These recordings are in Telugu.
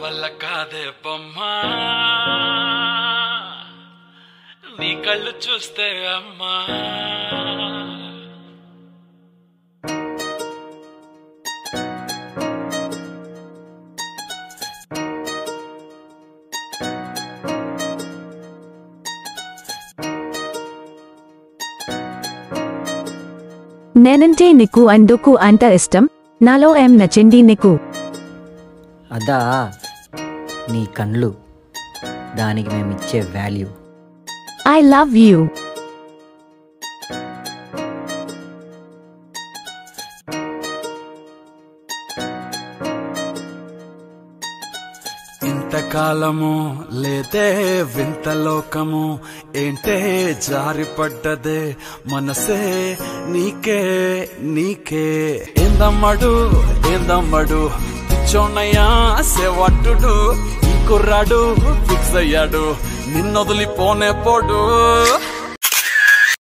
వల్ల కాదే బొమ్మా నీ కళ్ళు చూస్తే అమ్మా నేనంటే నీకు అందుకు అంత ఇష్టం నాలో ఏం నచ్చింది నీకు అదా నీ కళ్ళు దానికి మేమిచ్చే వాల్యూ ఐ లవ్ యూ ఇంతకాలము లేదే వింత లోకము ఏంటే జారిపడ్డదే మనసే నీకే నీకే ఏందమ్మడు పిచ్చోన్నయ్యా సేవట్టుడు ఈ కుర్రాడు ఫిక్స్ అయ్యాడు నిన్నొదిలిపోనే పోడు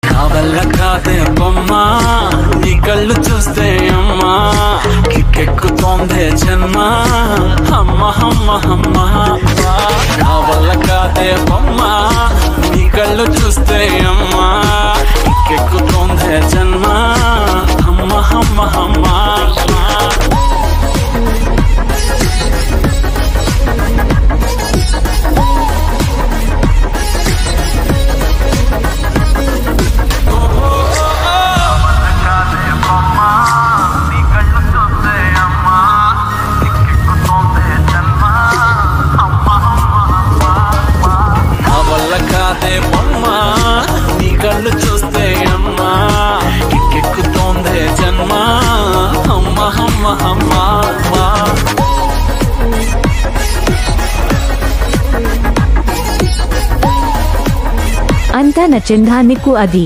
నా వల్ల కాదే బొమ్మా నీ కళ్ళు చూస్తే అమ్మా కిక్కెక్కుతోందే జన్మ అమ్మ అమ్మ అమ్మ నా వల్ల కాదే బొమ్మా నీ కళ్ళు చూస్తే అమ్మా కిక్కెక్కుతోందే జన్మ అమ్మ అమ్మ అమ్మ నీ కళ్ళు చూస్తే అమ్మా కిక్కెక్కుతోందే జన్మ అమ్మ అమ్మ అమ్మ అంతా నచ్చిందా నీకు అది